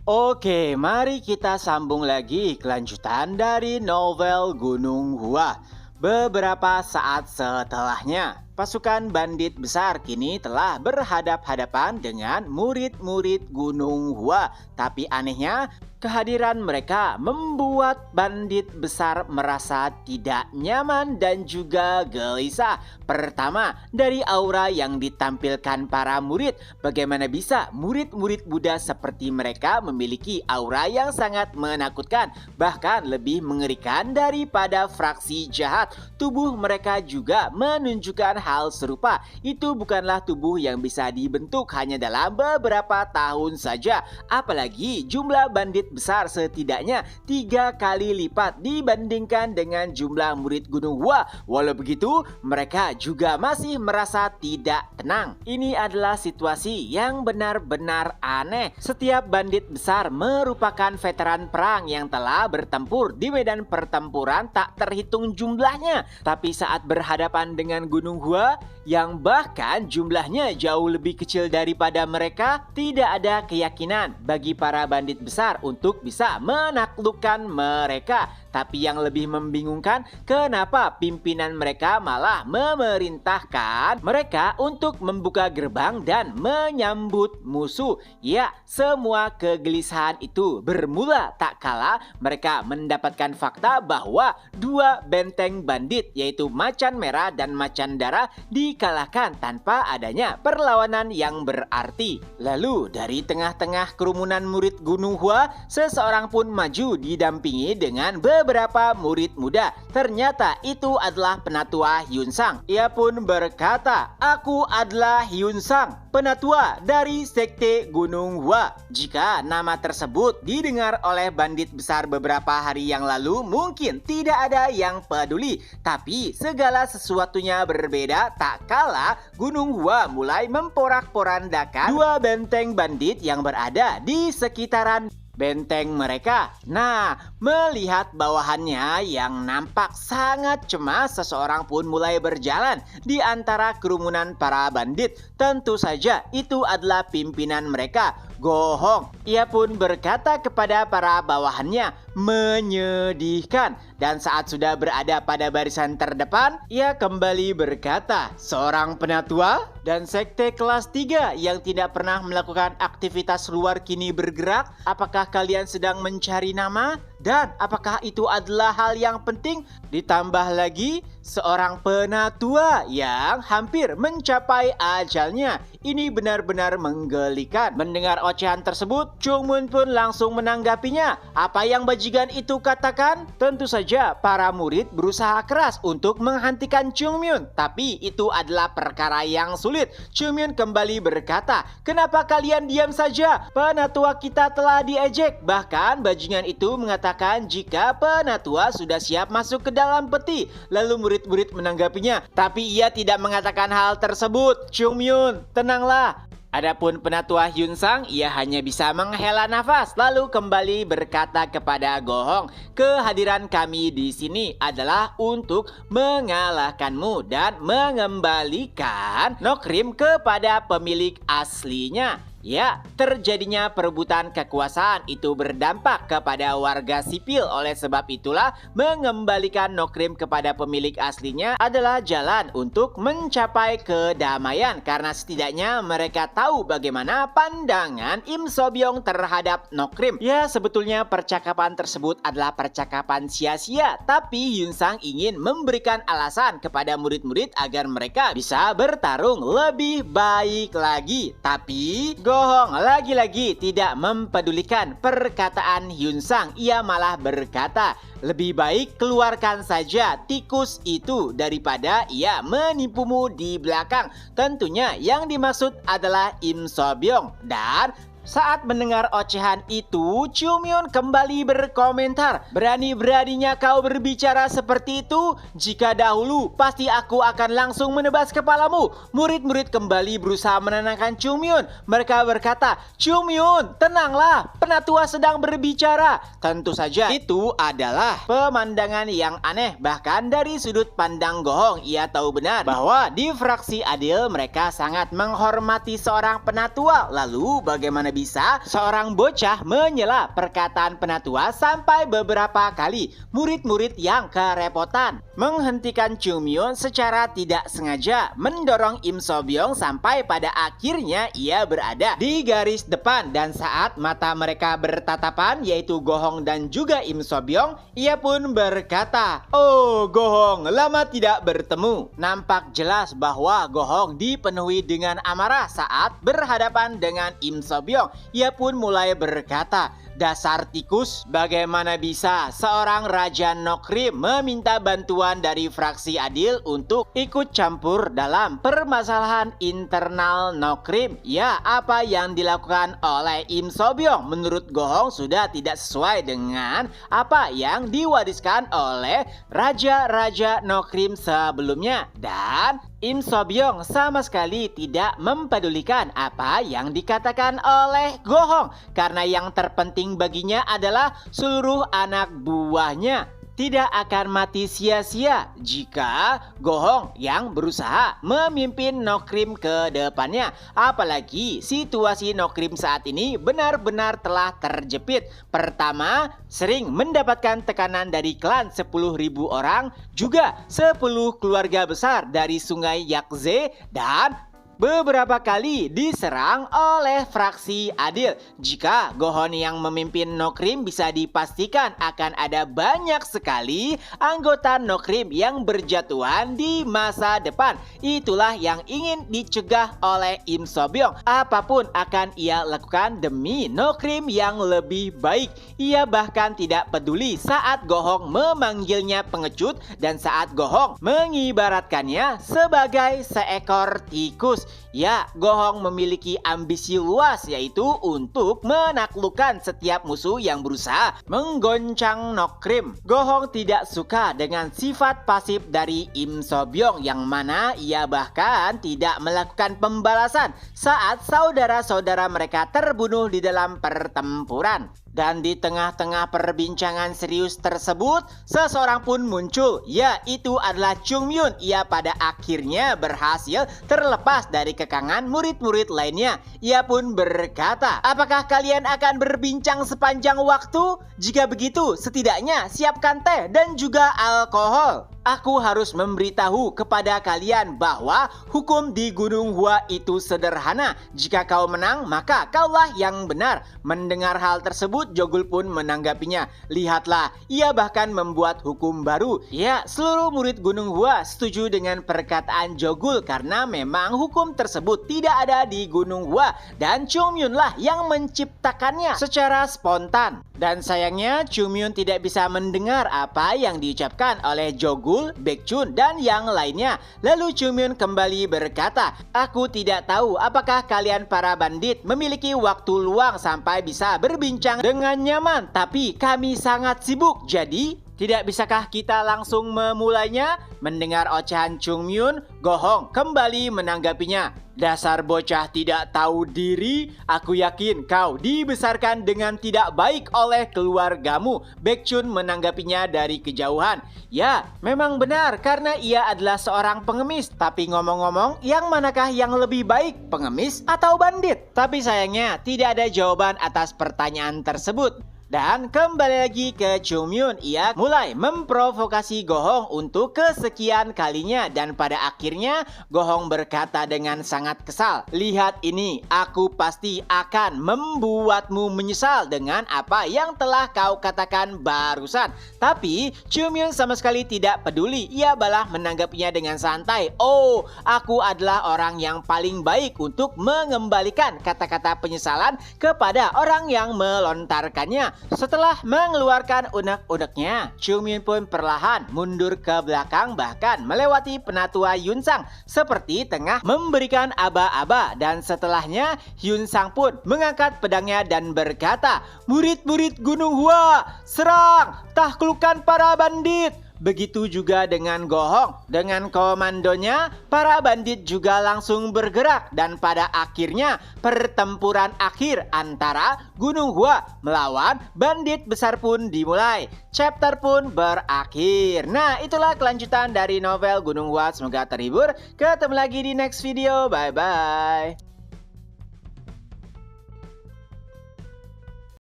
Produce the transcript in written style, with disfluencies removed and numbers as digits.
Oke, mari kita sambung lagi kelanjutan dari novel Gunung Hua. Beberapa saat setelahnya, pasukan bandit besar kini telah berhadap-hadapan dengan murid-murid Gunung Hua. Tapi anehnya, kehadiran mereka membuat bandit besar merasa tidak nyaman dan juga gelisah. Pertama, dari aura yang ditampilkan para murid. Bagaimana bisa murid-murid Buddha seperti mereka memiliki aura yang sangat menakutkan, bahkan lebih mengerikan daripada fraksi jahat. Tubuh mereka juga menunjukkan hal serupa. Itu bukanlah tubuh yang bisa dibentuk hanya dalam beberapa tahun saja. Apalagi jumlah bandit besar setidaknya 3 kali lipat dibandingkan dengan jumlah murid Gunung Hua. Walau begitu, mereka juga masih merasa tidak tenang. Ini adalah situasi yang benar-benar aneh. Setiap bandit besar merupakan veteran perang yang telah bertempur di medan pertempuran tak terhitung jumlahnya. Tapi saat berhadapan dengan Gunung Hua yang bahkan jumlahnya jauh lebih kecil daripada mereka, tidak ada keyakinan bagi para bandit besar untuk bisa menaklukkan mereka. Tapi yang lebih membingungkan, kenapa pimpinan mereka malah memerintahkan mereka untuk membuka gerbang dan menyambut musuh. Ya, semua kegelisahan itu bermula tak kala mereka mendapatkan fakta bahwa 2 benteng bandit yaitu Macan Merah dan Macan Darah dikalahkan tanpa adanya perlawanan yang berarti. Lalu dari tengah-tengah kerumunan murid Gunung Hua, seseorang pun maju didampingi dengan beberapa murid muda. Ternyata itu adalah Penatua Hyun Sang. Ia pun berkata, "Aku adalah Hyun Sang, penatua dari Sekte Gunung Hua." Jika nama tersebut didengar oleh bandit besar beberapa hari yang lalu, mungkin tidak ada yang peduli. Tapi segala sesuatunya berbeda tak kala Gunung Hua mulai memporak-porandakan 2 benteng bandit yang berada di sekitaran benteng mereka. Nah, melihat bawahannya yang nampak sangat cemas, seseorang pun mulai berjalan di antara kerumunan para bandit. Tentu saja itu adalah pimpinan mereka, Go Hong. Ia pun berkata kepada para bawahannya, "Menyedihkan." Dan saat sudah berada pada barisan terdepan, ia kembali berkata, "Seorang penatua dan sekte kelas 3 yang tidak pernah melakukan aktivitas luar kini bergerak. Apakah kalian sedang mencari nama? Dan apakah itu adalah hal yang penting? Ditambah lagi, seorang penatua yang hampir mencapai ajalnya. Ini benar-benar menggelikan." Mendengar ocehan tersebut, Chung Mun pun langsung menanggapinya. Apa yang bajingan itu katakan? Tentu saja para murid berusaha keras untuk menghentikan Chung Mun, tapi itu adalah perkara yang sulit. Chung Mun kembali berkata, "Kenapa kalian diam saja? Penatua kita telah diejek." Bahkan bajingan itu mengatakan jika penatua sudah siap masuk ke dalam peti. Lalu murid-murid menanggapinya, tapi ia tidak mengatakan hal tersebut. "Chung Mun, tenanglah." Adapun Penatua Hyun Sang, ia hanya bisa menghela nafas lalu kembali berkata kepada Go Hong, "Kehadiran kami di sini adalah untuk mengalahkanmu dan mengembalikan Nokrim kepada pemilik aslinya." Ya, terjadinya perebutan kekuasaan itu berdampak kepada warga sipil. Oleh sebab itulah, mengembalikan Nokrim kepada pemilik aslinya adalah jalan untuk mencapai kedamaian. Karena setidaknya mereka tahu bagaimana pandangan Im So-byung terhadap Nokrim. Ya, sebetulnya percakapan tersebut adalah percakapan sia-sia. Tapi Hyun Sang ingin memberikan alasan kepada murid-murid agar mereka bisa bertarung lebih baik lagi. Tapi Go Hong lagi-lagi tidak mempedulikan perkataan Hyun Sang. Ia malah berkata, "Lebih baik keluarkan saja tikus itu daripada ia menipumu di belakang." Tentunya yang dimaksud adalah Im So-byung. Dan saat mendengar ocehan itu, Chung Mun kembali berkomentar, "Berani-beraninya kau berbicara seperti itu? Jika dahulu, pasti aku akan langsung menebas kepalamu." Murid-murid kembali berusaha menenangkan Chung Mun. Mereka berkata, "Chung Mun, tenanglah, penatua sedang berbicara." Tentu saja itu adalah pemandangan yang aneh. Bahkan dari sudut pandang Go Hong, ia tahu benar bahwa di fraksi adil mereka sangat menghormati seorang penatua. Lalu bagaimana bisa seorang bocah menyela perkataan penatua sampai beberapa kali. Murid-murid yang kerepotan menghentikan Chung Myun secara tidak sengaja mendorong Im So Byung sampai pada akhirnya ia berada di garis depan, dan saat mata mereka bertatapan yaitu Go Hong dan juga Im So Byung, ia pun berkata, "Oh Go Hong, lama tidak bertemu." Nampak jelas bahwa Go Hong dipenuhi dengan amarah saat berhadapan dengan Im So Byung. Ia pun mulai berkata, "Dasar tikus, bagaimana bisa seorang Raja Nokrim meminta bantuan dari fraksi Adil untuk ikut campur dalam permasalahan internal Nokrim?" Ya, apa yang dilakukan oleh Im So Byung menurut Go Hong sudah tidak sesuai dengan apa yang diwariskan oleh raja-raja Nokrim sebelumnya. Dan Im So Byung sama sekali tidak mempedulikan apa yang dikatakan oleh Go Hong, karena yang terpenting baginya adalah seluruh anak buahnya tidak akan mati sia-sia jika Go Hong yang berusaha memimpin Nokrim ke depannya. Apalagi situasi Nokrim saat ini benar-benar telah terjepit. Pertama, sering mendapatkan tekanan dari klan 10.000 orang, juga 10 keluarga besar dari Sungai Yangtze, dan beberapa kali diserang oleh fraksi Adil. Jika Go Hong yang memimpin Nokrim, bisa dipastikan akan ada banyak sekali anggota Nokrim yang berjatuhan di masa depan. Itulah yang ingin dicegah oleh Im So Byung. Apapun akan ia lakukan demi Nokrim yang lebih baik. Ia bahkan tidak peduli saat Go Hong memanggilnya pengecut dan saat Go Hong mengibaratkannya sebagai seekor tikus. Ya, Go Hong memiliki ambisi luas, yaitu untuk menaklukkan setiap musuh yang berusaha menggoncang Nokrim. Go Hong tidak suka dengan sifat pasif dari Im So Byung, yang mana ia bahkan tidak melakukan pembalasan saat saudara-saudara mereka terbunuh di dalam pertempuran. Dan di tengah-tengah perbincangan serius tersebut, seseorang pun muncul. Ya, itu adalah Chung Myun. Ia pada akhirnya berhasil terlepas dari kekangan murid-murid lainnya. Ia pun berkata, "Apakah kalian akan berbincang sepanjang waktu? Jika begitu, setidaknya siapkan teh dan juga alkohol. Aku harus memberitahu kepada kalian bahwa hukum di Gunung Hua itu sederhana. Jika kau menang, maka kaulah yang benar." Mendengar hal tersebut, Jogul pun menanggapinya. Lihatlah, ia bahkan membuat hukum baru. Ya, seluruh murid Gunung Hua setuju dengan perkataan Jogul karena memang hukum tersebut tidak ada di Gunung Hua, dan Chung Myun lah yang menciptakannya secara spontan. Dan sayangnya Chung Myun tidak bisa mendengar apa yang diucapkan oleh Jogul, Baekchun, dan yang lainnya. Lalu Chung Myun kembali berkata, "Aku tidak tahu apakah kalian para bandit memiliki waktu luang sampai bisa berbincang dengan nyaman, tapi kami sangat sibuk, jadi tidak bisakah kita langsung memulainya?" Mendengar ocehan Chung Myun, Go Hong kembali menanggapinya, "Dasar bocah tidak tahu diri, aku yakin kau dibesarkan dengan tidak baik oleh keluargamu." Baekchun menanggapinya dari kejauhan. Ya, memang benar karena ia adalah seorang pengemis. Tapi ngomong-ngomong, yang manakah yang lebih baik, pengemis atau bandit? Tapi sayangnya tidak ada jawaban atas pertanyaan tersebut. Dan kembali lagi ke Chung Myun, ia mulai memprovokasi Go Hong untuk kesekian kalinya, dan pada akhirnya Go Hong berkata dengan sangat kesal, "Lihat ini, aku pasti akan membuatmu menyesal dengan apa yang telah kau katakan barusan." Tapi Chung Myun sama sekali tidak peduli, ia malah menanggapinya dengan santai. "Oh, aku adalah orang yang paling baik untuk mengembalikan kata-kata penyesalan kepada orang yang melontarkannya." Setelah mengeluarkan unek-uneknya, Chung Myun pun perlahan mundur ke belakang, bahkan melewati penatua Hyun Sang seperti tengah memberikan aba-aba. Dan setelahnya Hyun Sang pun mengangkat pedangnya dan berkata, "Murid-murid Gunung Hua, serang! Taklukkan para bandit!" Begitu juga dengan Go Hong. Dengan komandonya, para bandit juga langsung bergerak, dan pada akhirnya pertempuran akhir antara Gunung Hua melawan bandit besar pun dimulai. Chapter pun berakhir. Nah, itulah kelanjutan dari novel Gunung Hua. Semoga terhibur. Ketemu lagi di next video. Bye-bye.